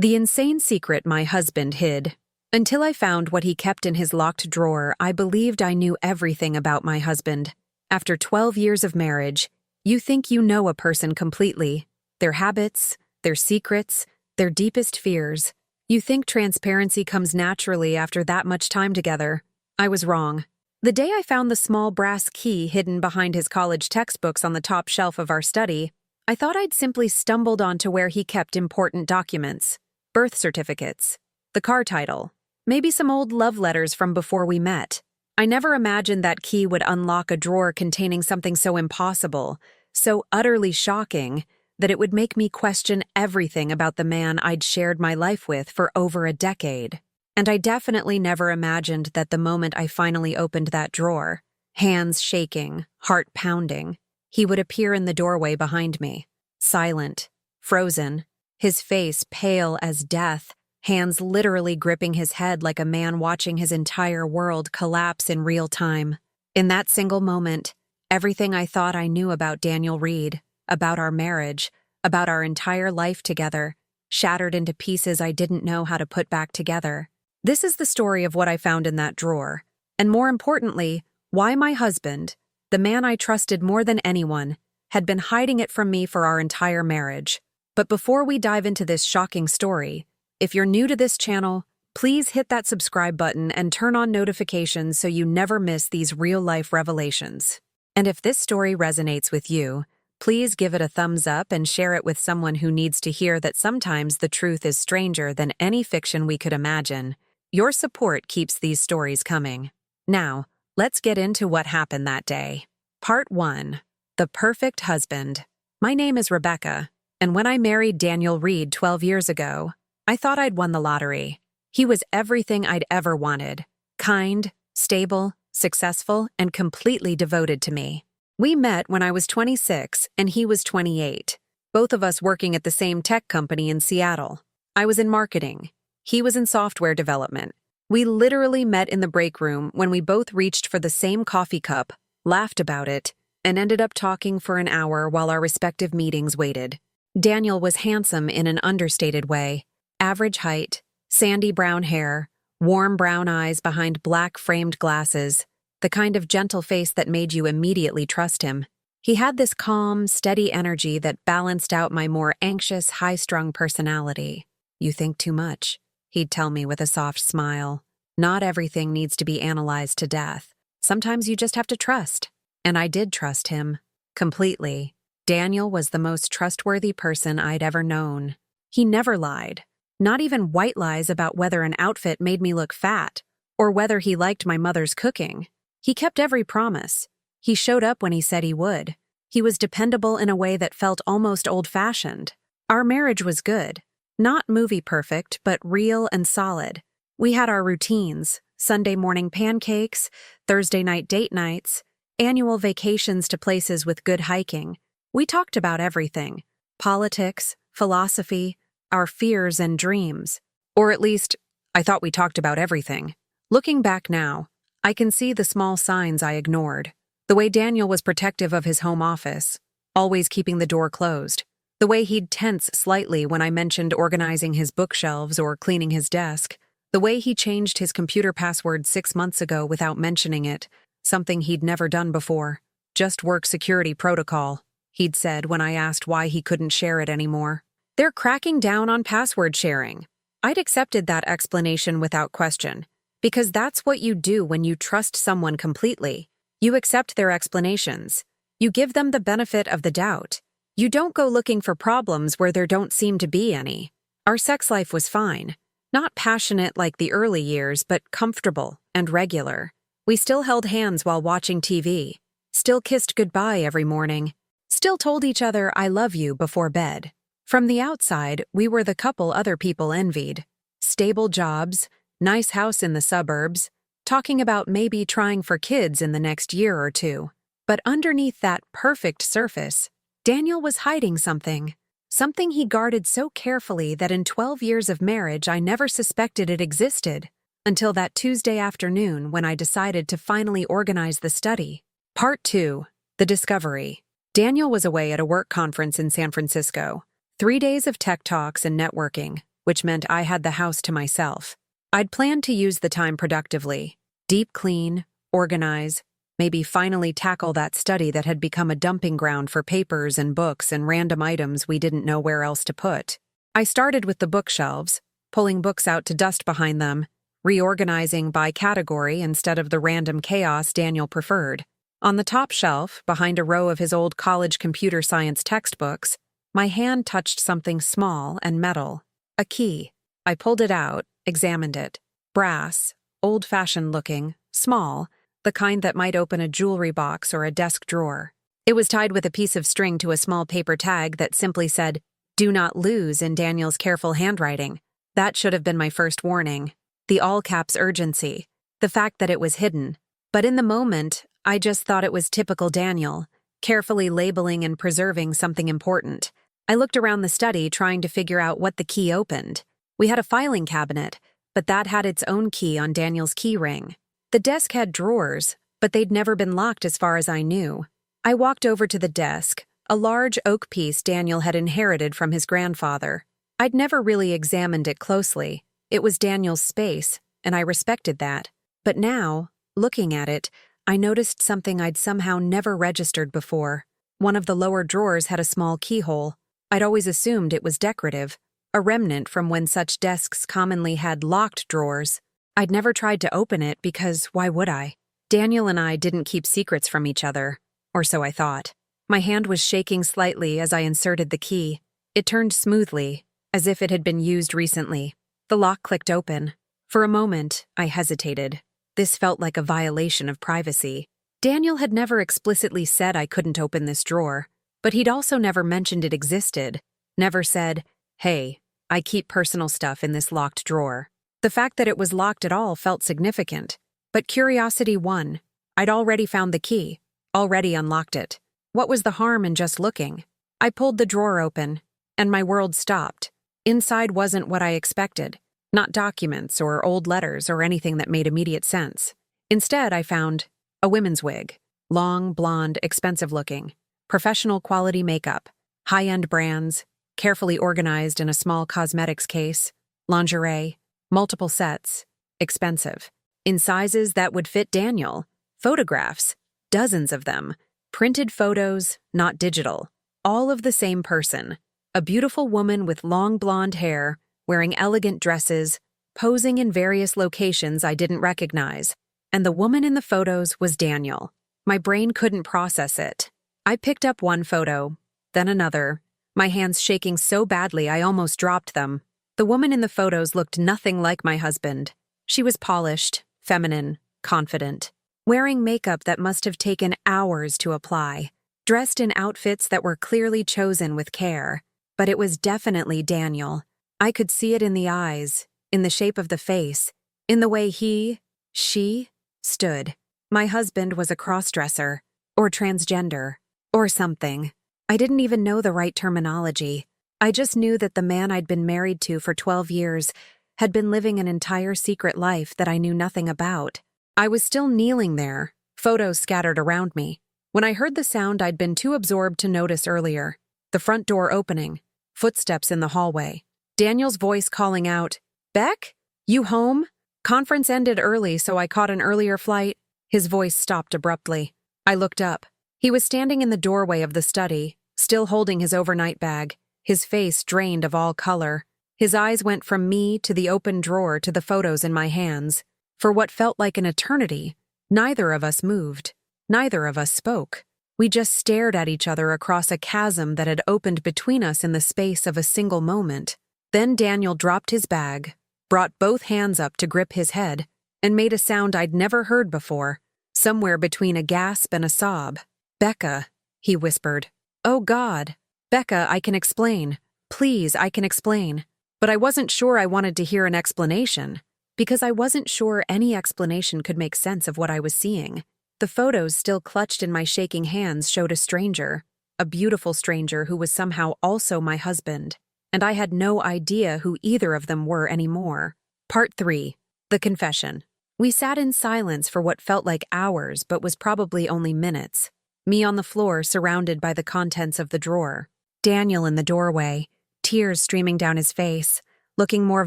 The insane secret my husband hid. Until I found what he kept in his locked drawer, I believed I knew everything about my husband. After 12 years of marriage, you think you know a person completely. Their habits, their secrets, their deepest fears. You think transparency comes naturally after that much time together. I was wrong. The day I found the small brass key hidden behind his college textbooks on the top shelf of our study, I thought I'd simply stumbled onto where he kept important documents. Birth certificates, the car title, maybe some old love letters from before we met. I never imagined that key would unlock a drawer containing something so impossible, so utterly shocking, that it would make me question everything about the man I'd shared my life with for over a decade. And I definitely never imagined that the moment I finally opened that drawer, hands shaking, heart pounding, he would appear in the doorway behind me, silent, frozen, his face pale as death, hands literally gripping his head like a man watching his entire world collapse in real time. In that single moment, everything I thought I knew about Daniel Reed, about our marriage, about our entire life together, shattered into pieces I didn't know how to put back together. This is the story of what I found in that drawer, and more importantly, why my husband, the man I trusted more than anyone, had been hiding it from me for our entire marriage. But before we dive into this shocking story, if you're new to this channel, please hit that subscribe button and turn on notifications so you never miss these real-life revelations. And if this story resonates with you, please give it a thumbs up and share it with someone who needs to hear that sometimes the truth is stranger than any fiction we could imagine. Your support keeps these stories coming. Now, let's get into what happened that day. Part 1. The Perfect Husband. My name is Rebecca, and when I married Daniel Reed 12 years ago, I thought I'd won the lottery. He was everything I'd ever wanted. Kind, stable, successful, and completely devoted to me. We met when I was 26 and he was 28, both of us working at the same tech company in Seattle. I was in marketing. He was in software development. We literally met in the break room when we both reached for the same coffee cup, laughed about it, and ended up talking for an hour while our respective meetings waited. Daniel was handsome in an understated way. Average height, sandy brown hair, warm brown eyes behind black framed glasses, the kind of gentle face that made you immediately trust him. He had this calm, steady energy that balanced out my more anxious, high-strung personality. "You think too much," he'd tell me with a soft smile. "Not everything needs to be analyzed to death. Sometimes you just have to trust." And I did trust him. Completely. Daniel was the most trustworthy person I'd ever known. He never lied. Not even white lies about whether an outfit made me look fat, or whether he liked my mother's cooking. He kept every promise. He showed up when he said he would. He was dependable in a way that felt almost old-fashioned. Our marriage was good. Not movie perfect, but real and solid. We had our routines, Sunday morning pancakes, Thursday night date nights, annual vacations to places with good hiking. We talked about everything. Politics, philosophy, our fears and dreams. Or at least, I thought we talked about everything. Looking back now, I can see the small signs I ignored. The way Daniel was protective of his home office, always keeping the door closed. The way he'd tense slightly when I mentioned organizing his bookshelves or cleaning his desk. The way he changed his computer password 6 months ago without mentioning it, something he'd never done before. "Just work security protocol," he'd said when I asked why he couldn't share it anymore. "They're cracking down on password sharing." I'd accepted that explanation without question, because that's what you do when you trust someone completely. You accept their explanations. You give them the benefit of the doubt. You don't go looking for problems where there don't seem to be any. Our sex life was fine. Not passionate like the early years, but comfortable and regular. We still held hands while watching TV. Still kissed goodbye every morning. Still told each other "I love you" before bed. From the outside, we were the couple other people envied. Stable jobs, nice house in the suburbs, talking about maybe trying for kids in the next year or two. But underneath that perfect surface, Daniel was hiding something. Something he guarded so carefully that in 12 years of marriage I never suspected it existed, until that Tuesday afternoon when I decided to finally organize the study. Part 2. The Discovery. Daniel was away at a work conference in San Francisco. 3 days of tech talks and networking. which meant I had the house to myself. I'd planned to use the time productively, deep clean, organize, maybe finally tackle that study that had become a dumping ground for papers and books and random items we didn't know where else to put. I started with the bookshelves, pulling books out to dust behind them, reorganizing by category instead of the random chaos Daniel preferred. On the top shelf, behind a row of his old college computer science textbooks, my hand touched something small and metal. A key. I pulled it out, examined it. Brass, old-fashioned looking, small, the kind that might open a jewelry box or a desk drawer. It was tied with a piece of string to a small paper tag that simply said, "Do not lose," in Daniel's careful handwriting. That should have been my first warning. The all-caps urgency. The fact that it was hidden. But in the moment, I just thought it was typical Daniel, carefully labeling and preserving something important. I looked around the study trying to figure out what the key opened. We had a filing cabinet, but that had its own key on Daniel's key ring. The desk had drawers, but they'd never been locked as far as I knew. I walked over to the desk, a large oak piece Daniel had inherited from his grandfather. I'd never really examined it closely. It was Daniel's space, and I respected that. But now, looking at it, I noticed something I'd somehow never registered before. One of the lower drawers had a small keyhole. I'd always assumed it was decorative, a remnant from when such desks commonly had locked drawers. I'd never tried to open it because why would I? Daniel and I didn't keep secrets from each other, or so I thought. My hand was shaking slightly as I inserted the key. It turned smoothly, as if it had been used recently. The lock clicked open. For a moment, I hesitated. This felt like a violation of privacy. Daniel had never explicitly said I couldn't open this drawer, but he'd also never mentioned it existed. Never said, "Hey, I keep personal stuff in this locked drawer." The fact that it was locked at all felt significant. But curiosity won. I'd already found the key, already unlocked it. What was the harm in just looking? I pulled the drawer open, and my world stopped. Inside wasn't what I expected. Not documents or old letters or anything that made immediate sense. Instead, I found a women's wig. Long, blonde, expensive-looking. Professional quality makeup. High-end brands. Carefully organized in a small cosmetics case. Lingerie. Multiple sets. Expensive. In sizes that would fit Daniel. Photographs. Dozens of them. Printed photos, not digital. All of the same person. A beautiful woman with long blonde hair, wearing elegant dresses, posing in various locations I didn't recognize. And the woman in the photos was Daniel. My brain couldn't process it. I picked up one photo, then another, my hands shaking so badly I almost dropped them. The woman in the photos looked nothing like my husband. She was polished, feminine, confident, wearing makeup that must have taken hours to apply, dressed in outfits that were clearly chosen with care. But it was definitely Daniel. I could see it in the eyes, in the shape of the face, in the way she stood. My husband was a cross-dresser, or transgender, or something. I didn't even know the right terminology. I just knew that the man I'd been married to for 12 years had been living an entire secret life that I knew nothing about. I was still kneeling there, photos scattered around me, when I heard the sound I'd been too absorbed to notice earlier. The front door opening, footsteps in the hallway. Daniel's voice calling out, "Beck? You home?" Conference ended early, so I caught an earlier flight. His voice stopped abruptly. I looked up. He was standing in the doorway of the study, still holding his overnight bag, his face drained of all color. His eyes went from me to the open drawer to the photos in my hands. For what felt like an eternity, neither of us moved. Neither of us spoke. We just stared at each other across a chasm that had opened between us in the space of a single moment. Then Daniel dropped his bag, brought both hands up to grip his head, and made a sound I'd never heard before, somewhere between a gasp and a sob. "Becca," he whispered. "Oh God. Becca, I can explain. Please, I can explain." But I wasn't sure I wanted to hear an explanation, because I wasn't sure any explanation could make sense of what I was seeing. The photos still clutched in my shaking hands showed a stranger, a beautiful stranger who was somehow also my husband, and I had no idea who either of them were anymore. Part 3. The Confession. We sat in silence for what felt like hours but was probably only minutes. Me on the floor surrounded by the contents of the drawer. Daniel in the doorway, tears streaming down his face, looking more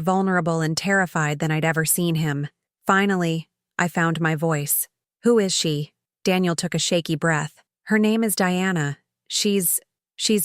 vulnerable and terrified than I'd ever seen him. Finally, I found my voice. "Who is she?" Daniel took a shaky breath. "Her name is Diana. She's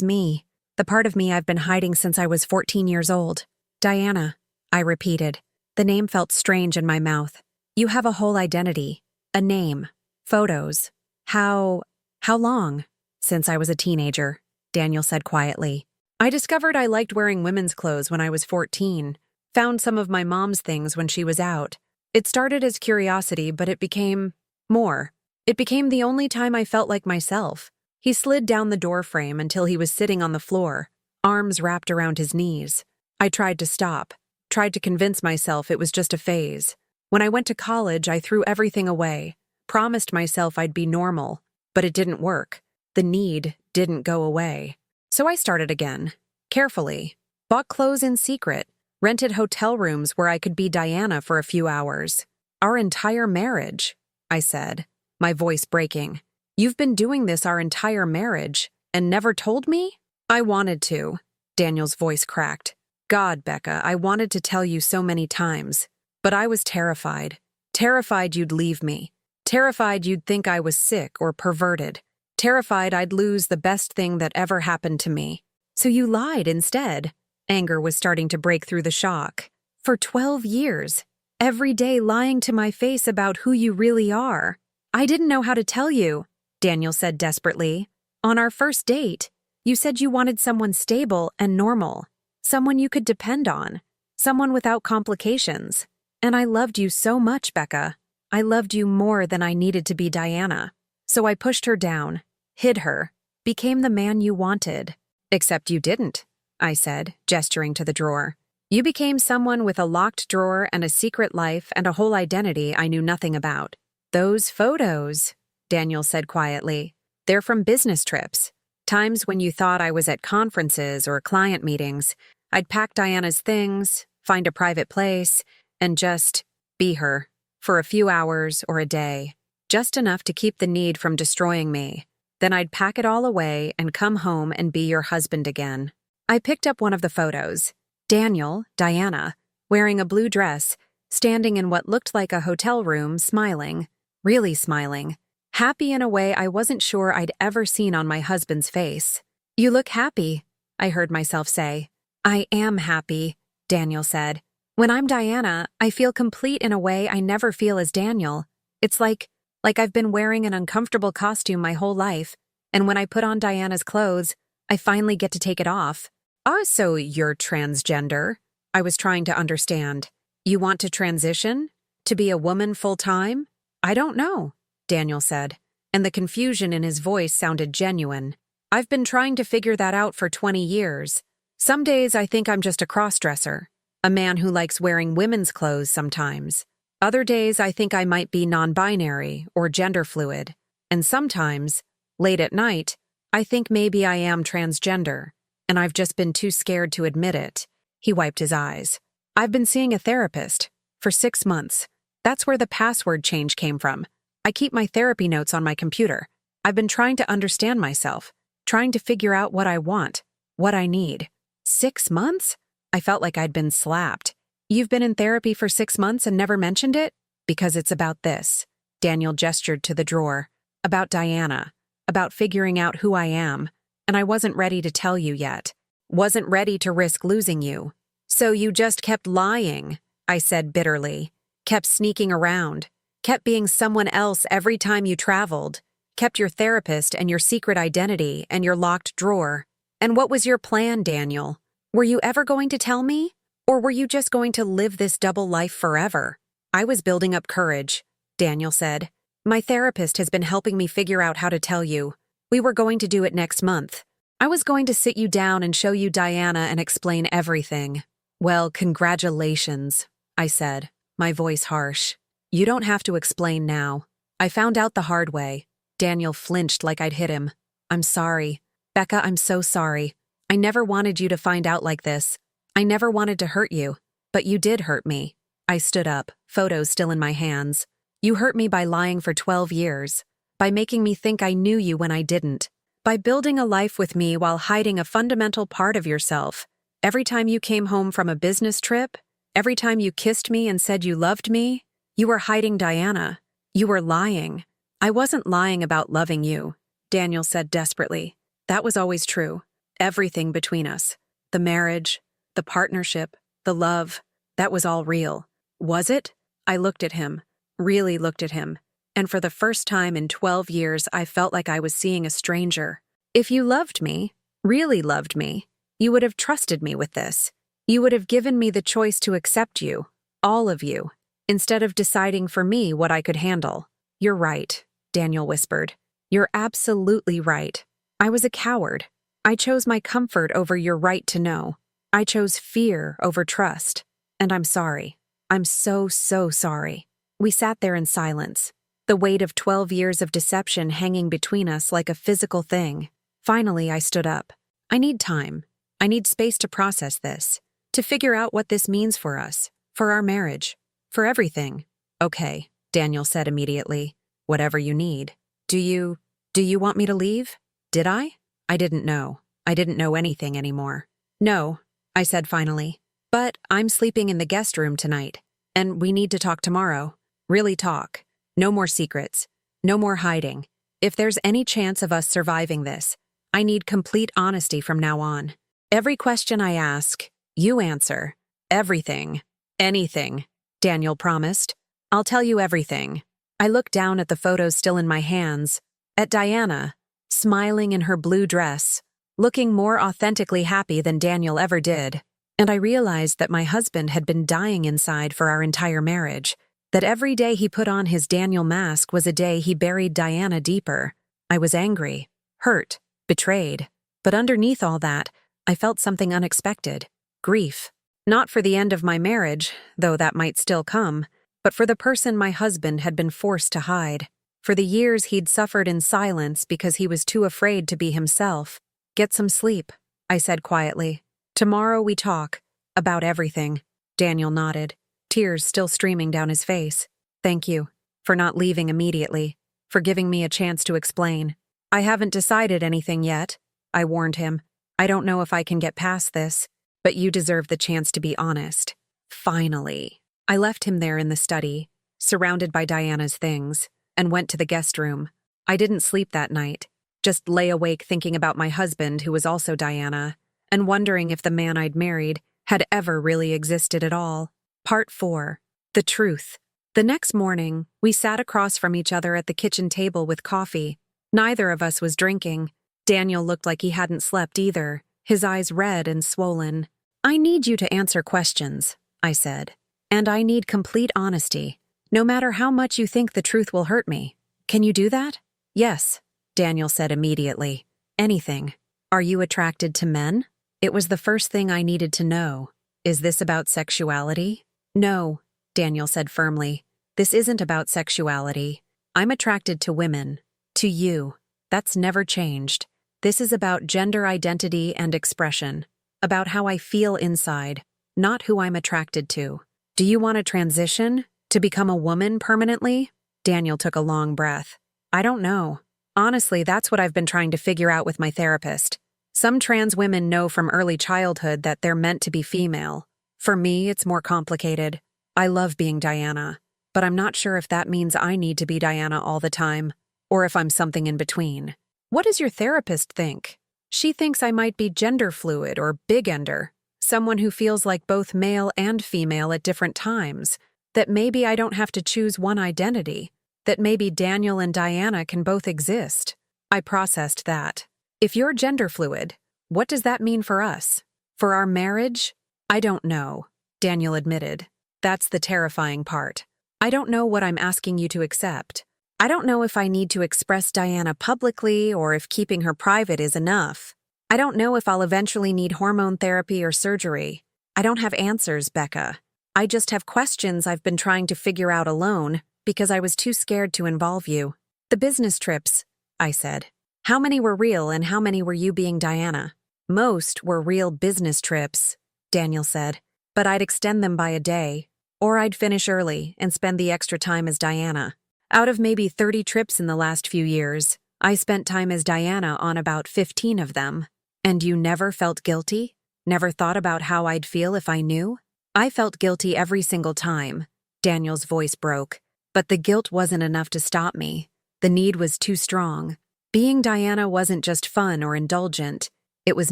me. The part of me I've been hiding since I was 14 years old." "Diana," I repeated. The name felt strange in my mouth. "You have a whole identity. A name. Photos. How long?" "Since I was a teenager," Daniel said quietly. "I discovered I liked wearing women's clothes when I was 14. Found some of my mom's things when she was out. It started as curiosity, but it became more. It became the only time I felt like myself." He slid down the doorframe until he was sitting on the floor, arms wrapped around his knees. I tried to stop, tried to convince myself it was just a phase. When I went to college, I threw everything away, promised myself I'd be normal, but it didn't work. The need didn't go away. So I started again, carefully, bought clothes in secret, rented hotel rooms where I could be Diana for a few hours. "Our entire marriage," I said, my voice breaking. "You've been doing this our entire marriage and never told me?" "I wanted to," Daniel's voice cracked. "God, Becca, I wanted to tell you so many times. But I was terrified. Terrified you'd leave me. Terrified you'd think I was sick or perverted. Terrified I'd lose the best thing that ever happened to me. So you lied instead." Anger was starting to break through the shock. "For 12 years. Every day lying to my face about who you really are. I didn't know how to tell you," Daniel said desperately. "On our first date, you said you wanted someone stable and normal. Someone you could depend on. Someone without complications. And I loved you so much, Becca. I loved you more than I needed to be Diana. So I pushed her down, hid her, became the man you wanted." "Except you didn't," I said, gesturing to the drawer. "You became someone with a locked drawer and a secret life and a whole identity I knew nothing about." "Those photos," Daniel said quietly. "They're from business trips. Times when you thought I was at conferences or client meetings. I'd pack Diana's things, find a private place, and just be her. For a few hours or a day. Just enough to keep the need from destroying me. Then I'd pack it all away and come home and be your husband again." I picked up one of the photos. Daniel, Diana, wearing a blue dress, standing in what looked like a hotel room, smiling. Really smiling. Happy in a way I wasn't sure I'd ever seen on my husband's face. "You look happy," I heard myself say. "I am happy," Daniel said. "When I'm Diana, I feel complete in a way I never feel as Daniel. It's like I've been wearing an uncomfortable costume my whole life, and when I put on Diana's clothes, I finally get to take it off." "Oh, so you're transgender?" I was trying to understand. "You want to transition? To be a woman full-time?" "I don't know," Daniel said, and the confusion in his voice sounded genuine. "I've been trying to figure that out for 20 years. Some days I think I'm just a crossdresser, a man who likes wearing women's clothes sometimes. Other days I think I might be non-binary or gender fluid. And sometimes, late at night, I think maybe I am transgender, and I've just been too scared to admit it." He wiped his eyes. "I've been seeing a therapist for 6 months. That's where the password change came from. I keep my therapy notes on my computer. I've been trying to understand myself, trying to figure out what I want, what I need." 6 months? I felt like I'd been slapped. "You've been in therapy for 6 months and never mentioned it?" "Because it's about this." Daniel gestured to the drawer. "About Diana. About figuring out who I am. And I wasn't ready to tell you yet. Wasn't ready to risk losing you." "So you just kept lying," I said bitterly. "Kept sneaking around. Kept being someone else every time you traveled. Kept your therapist and your secret identity and your locked drawer. And what was your plan, Daniel? Were you ever going to tell me? Or were you just going to live this double life forever?" "I was building up courage," Daniel said. "My therapist has been helping me figure out how to tell you. We were going to do it next month. I was going to sit you down and show you Diana and explain everything." "Well, congratulations," I said, my voice harsh. "You don't have to explain now. I found out the hard way." Daniel flinched like I'd hit him. "I'm sorry. Becca, I'm so sorry. I never wanted you to find out like this. I never wanted to hurt you, but you did hurt me." I stood up, photos still in my hands. "You hurt me by lying for 12 years, by making me think I knew you when I didn't, by building a life with me while hiding a fundamental part of yourself. Every time you came home from a business trip, every time you kissed me and said you loved me, you were hiding Diana. You were lying. I wasn't lying about loving you, Daniel said desperately. That was always true. Everything between us. The marriage, the partnership, the love, that was all real. Was it? I looked at him, really looked at him, and for the first time in 12 years I felt like I was seeing a stranger. If you loved me, really loved me, you would have trusted me with this. You would have given me the choice to accept you, all of you, instead of deciding for me what I could handle. You're right, Daniel whispered. You're absolutely right. I was a coward. I chose my comfort over your right to know. I chose fear over trust. And I'm sorry. I'm so sorry. We sat there in silence, the weight of 12 years of deception hanging between us like a physical thing. Finally, I stood up. I need time. I need space to process this, to figure out what this means for us, for our marriage, for everything. Okay, Daniel said immediately. Whatever you need. Do you want me to leave? Did I? I didn't know. I didn't know anything anymore. No, I said finally. But I'm sleeping in the guest room tonight, and we need to talk tomorrow. Really talk. No more secrets. No more hiding. If there's any chance of us surviving this, I need complete honesty from now on. Every question I ask, you answer. Everything. Anything. Daniel promised. I'll tell you everything. I looked down at the photos still in my hands, at Diana, smiling in her blue dress, looking more authentically happy than Daniel ever did. And I realized that my husband had been dying inside for our entire marriage, that every day he put on his Daniel mask was a day he buried Diana deeper. I was angry, hurt, betrayed. But underneath all that, I felt something unexpected. Grief. Not for the end of my marriage, though that might still come, but for the person my husband had been forced to hide. For the years he'd suffered in silence because he was too afraid to be himself. Get some sleep, I said quietly. Tomorrow we talk. About everything. Daniel nodded, tears still streaming down his face. Thank you. For not leaving immediately. For giving me a chance to explain. I haven't decided anything yet, I warned him. I don't know if I can get past this, but you deserve the chance to be honest. Finally. I left him there in the study, surrounded by Diana's things, and went to the guest room. I didn't sleep that night, just lay awake thinking about my husband who was also Diana, and wondering if the man I'd married had ever really existed at all. Part 4. The Truth. The next morning, we sat across from each other at the kitchen table with coffee. Neither of us was drinking. Daniel looked like he hadn't slept either, his eyes red and swollen. I need you to answer questions, I said. And I need complete honesty, no matter how much you think the truth will hurt me. Can you do that? Yes, Daniel said immediately. Anything. Are you attracted to men? It was the first thing I needed to know. Is this about sexuality? No, Daniel said firmly. This isn't about sexuality. I'm attracted to women. To you. That's never changed. This is about gender identity and expression. About how I feel inside, not who I'm attracted to. Do you want to transition? To become a woman permanently? Daniel took a long breath. I don't know. Honestly, that's what I've been trying to figure out with my therapist. Some trans women know from early childhood that they're meant to be female. For me, it's more complicated. I love being Diana, but I'm not sure if that means I need to be Diana all the time, or if I'm something in between. What does your therapist think? She thinks I might be gender fluid or big-ender, someone who feels like both male and female at different times, that maybe I don't have to choose one identity, that maybe Daniel and Diana can both exist. I processed that. If you're gender fluid, what does that mean for us? For our marriage? I don't know, Daniel admitted. That's the terrifying part. I don't know what I'm asking you to accept. I don't know if I need to express Diana publicly or if keeping her private is enough. I don't know if I'll eventually need hormone therapy or surgery. I don't have answers, Becca. I just have questions I've been trying to figure out alone because I was too scared to involve you. The business trips, I said. How many were real and how many were you being Diana? Most were real business trips, Daniel said, but I'd extend them by a day, or I'd finish early and spend the extra time as Diana. Out of maybe 30 trips in the last few years, I spent time as Diana on about 15 of them. And you never felt guilty? Never thought about how I'd feel if I knew? I felt guilty every single time. Daniel's voice broke. But the guilt wasn't enough to stop me. The need was too strong. Being Diana wasn't just fun or indulgent. It was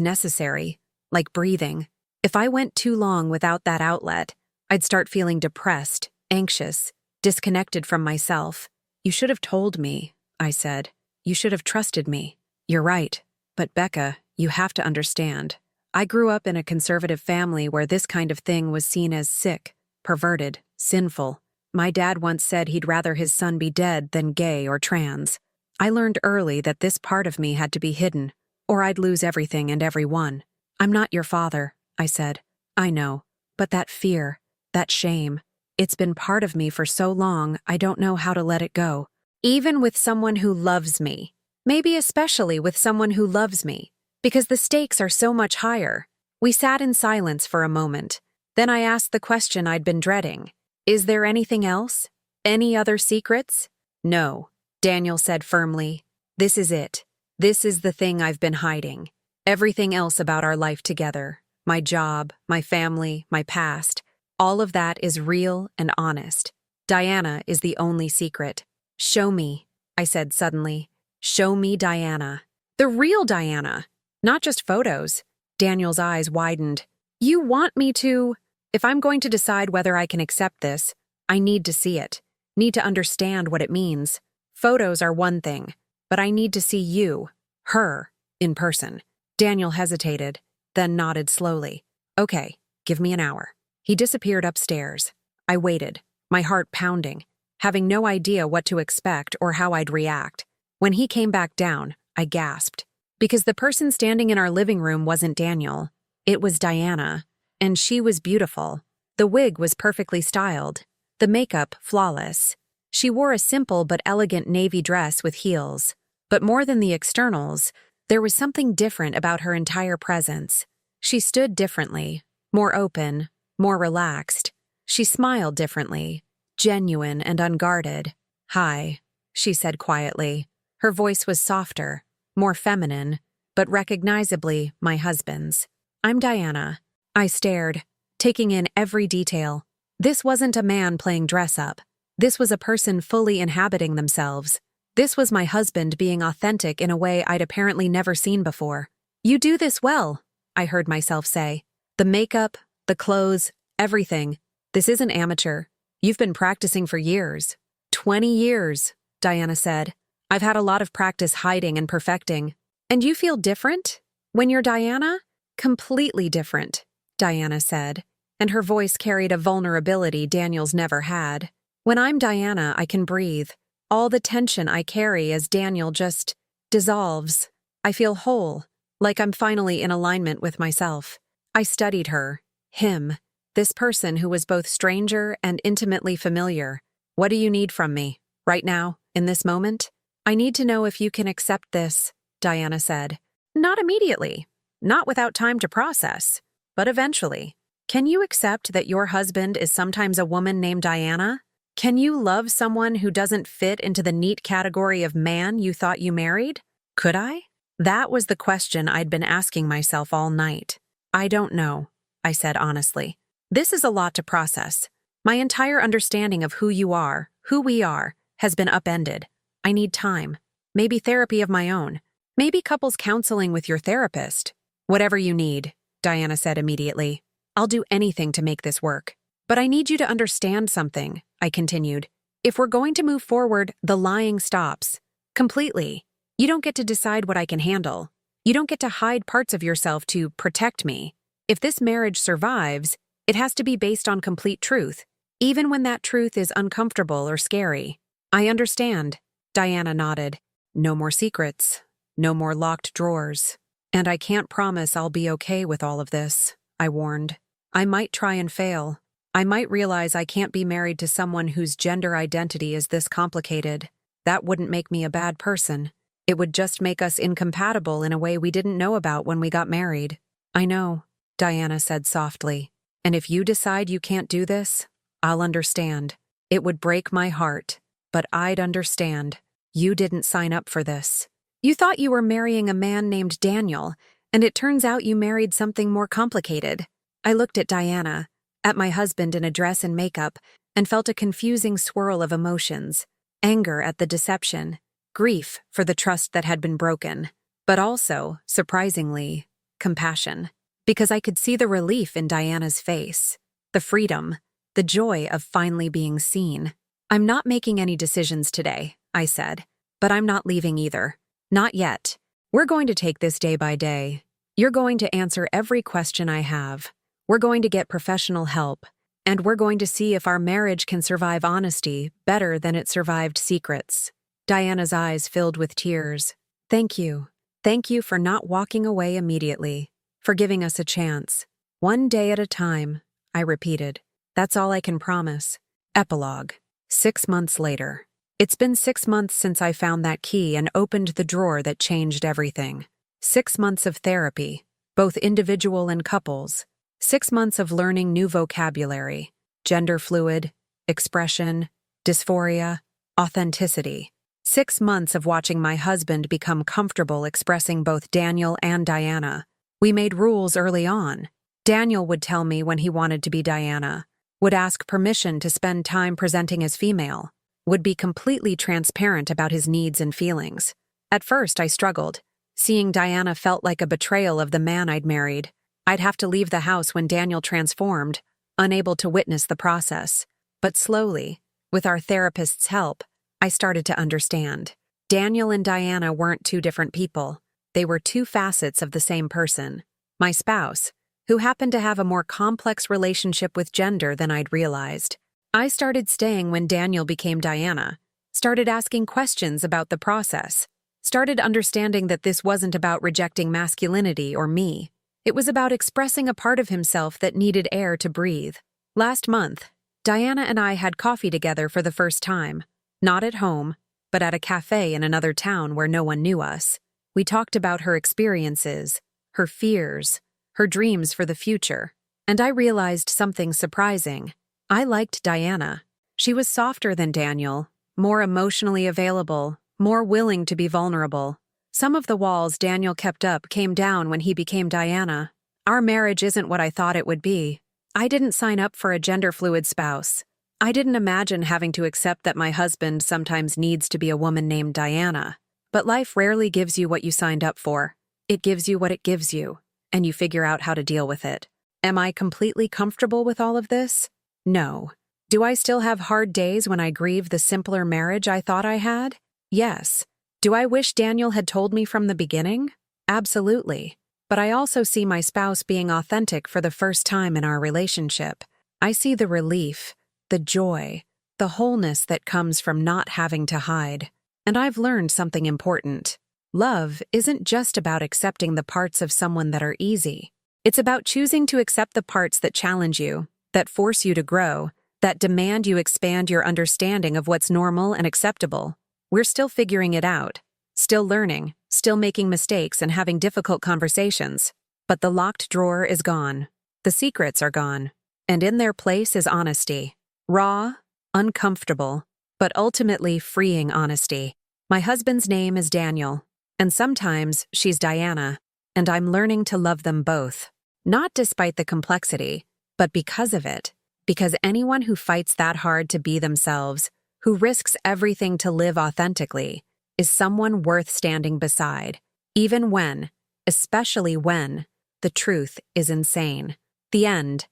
necessary, like breathing. If I went too long without that outlet, I'd start feeling depressed, anxious, disconnected from myself. You should have told me, I said. You should have trusted me. You're right. But Becca, you have to understand. I grew up in a conservative family where this kind of thing was seen as sick, perverted, sinful. My dad once said he'd rather his son be dead than gay or trans. I learned early that this part of me had to be hidden, or I'd lose everything and everyone. I'm not your father, I said. I know. But that fear, that shame, it's been part of me for so long I don't know how to let it go. Even with someone who loves me. Maybe especially with someone who loves me. Because the stakes are so much higher. We sat in silence for a moment. Then I asked the question I'd been dreading. Is there anything else? Any other secrets? No, Daniel said firmly. This is it. This is the thing I've been hiding. Everything else about our life together, my job, my family, my past, all of that is real and honest. Diana is the only secret. Show me, I said suddenly. Show me Diana. The real Diana. Not just photos. Daniel's eyes widened. You want me to... If I'm going to decide whether I can accept this, I need to see it. Need to understand what it means. Photos are one thing, but I need to see you, her, in person. Daniel hesitated, then nodded slowly. Okay, give me an hour. He disappeared upstairs. I waited, my heart pounding, having no idea what to expect or how I'd react. When he came back down, I gasped. Because the person standing in our living room wasn't Daniel. It was Diana. And she was beautiful. The wig was perfectly styled. The makeup flawless. She wore a simple but elegant navy dress with heels. But more than the externals, there was something different about her entire presence. She stood differently, more open, more relaxed. She smiled differently, genuine and unguarded. Hi, she said quietly. Her voice was softer, more feminine, but recognizably my husband's. I'm Diana. I stared, taking in every detail. This wasn't a man playing dress-up. This was a person fully inhabiting themselves. This was my husband being authentic in a way I'd apparently never seen before. You do this well, I heard myself say. The makeup, the clothes, everything. This isn't amateur. You've been practicing for years. 20 years, Diana said. I've had a lot of practice hiding and perfecting. And you feel different? When you're Diana? Completely different. Diana said, and her voice carried a vulnerability Daniel's never had. When I'm Diana, I can breathe. All the tension I carry as Daniel just dissolves. I feel whole, like I'm finally in alignment with myself. I studied her, him, this person who was both stranger and intimately familiar. What do you need from me, right now, in this moment? I need to know if you can accept this, Diana said. Not immediately, not without time to process. But eventually, can you accept that your husband is sometimes a woman named Diana? Can you love someone who doesn't fit into the neat category of man you thought you married? Could I? That was the question I'd been asking myself all night. I don't know, I said honestly. This is a lot to process. My entire understanding of who you are, who we are, has been upended. I need time. Maybe therapy of my own. Maybe couples counseling with your therapist. Whatever you need. Diana said immediately. I'll do anything to make this work. But I need you to understand something, I continued. If we're going to move forward, the lying stops. Completely. You don't get to decide what I can handle. You don't get to hide parts of yourself to protect me. If this marriage survives, it has to be based on complete truth, even when that truth is uncomfortable or scary. I understand. Diana nodded. No more secrets. No more locked drawers. And I can't promise I'll be okay with all of this, I warned. I might try and fail. I might realize I can't be married to someone whose gender identity is this complicated. That wouldn't make me a bad person. It would just make us incompatible in a way we didn't know about when we got married. I know, Diana said softly. And if you decide you can't do this, I'll understand. It would break my heart, but I'd understand. You didn't sign up for this. You thought you were marrying a man named Daniel, And it turns out you married something more complicated. I looked at Diana, at my husband in a dress and makeup, and felt a confusing swirl of emotions. Anger at the deception, grief for the trust that had been broken, but also, surprisingly, compassion. Because I could see the relief in Diana's face, the freedom, the joy of finally being seen. "I'm not making any decisions today," I said, "but I'm not leaving either. Not yet. We're going to take this day by day. You're going to answer every question I have. We're going to get professional help, and we're going to see if our marriage can survive honesty better than it survived secrets." Diana's eyes filled with tears. "Thank you. Thank you for not walking away immediately, for giving us a chance. One day at a time," I repeated. "That's all I can promise." Epilogue. 6 months later. It's been 6 months since I found that key and opened the drawer that changed everything. 6 months of therapy, both individual and couples. 6 months of learning new vocabulary, gender fluid, expression, dysphoria, authenticity. 6 months of watching my husband become comfortable expressing both Daniel and Diana. We made rules early on. Daniel would tell me when he wanted to be Diana, would ask permission to spend time presenting as female, would be completely transparent about his needs and feelings. At first, I struggled. Seeing Diana felt like a betrayal of the man I'd married. I'd have to leave the house when Daniel transformed, unable to witness the process. But slowly, with our therapist's help, I started to understand. Daniel and Diana weren't two different people. They were two facets of the same person. My spouse, who happened to have a more complex relationship with gender than I'd realized. I started staying when Daniel became Diana, started asking questions about the process, started understanding that this wasn't about rejecting masculinity or me. It was about expressing a part of himself that needed air to breathe. Last month, Diana and I had coffee together for the first time. Not at home, but at a cafe in another town where no one knew us. We talked about her experiences, her fears, her dreams for the future. And I realized something surprising. I liked Diana. She was softer than Daniel, more emotionally available, more willing to be vulnerable. Some of the walls Daniel kept up came down when he became Diana. Our marriage isn't what I thought it would be. I didn't sign up for a gender-fluid spouse. I didn't imagine having to accept that my husband sometimes needs to be a woman named Diana. But life rarely gives you what you signed up for. It gives you what it gives you, and you figure out how to deal with it. Am I completely comfortable with all of this? No. Do I still have hard days when I grieve the simpler marriage I thought I had? Yes. Do I wish Daniel had told me from the beginning? Absolutely. But I also see my spouse being authentic for the first time in our relationship. I see the relief, the joy, the wholeness that comes from not having to hide. And I've learned something important. Love isn't just about accepting the parts of someone that are easy. It's about choosing to accept the parts that challenge you, that force you to grow, that demand you expand your understanding of what's normal and acceptable. We're still figuring it out, still learning, still making mistakes and having difficult conversations. But the locked drawer is gone. The secrets are gone. And in their place is honesty. Raw, uncomfortable, but ultimately freeing honesty. My husband's name is Daniel, and sometimes she's Diana, and I'm learning to love them both. Not despite the complexity, but because of it. Because anyone who fights that hard to be themselves, who risks everything to live authentically, is someone worth standing beside, even when, especially when, the truth is insane. The end.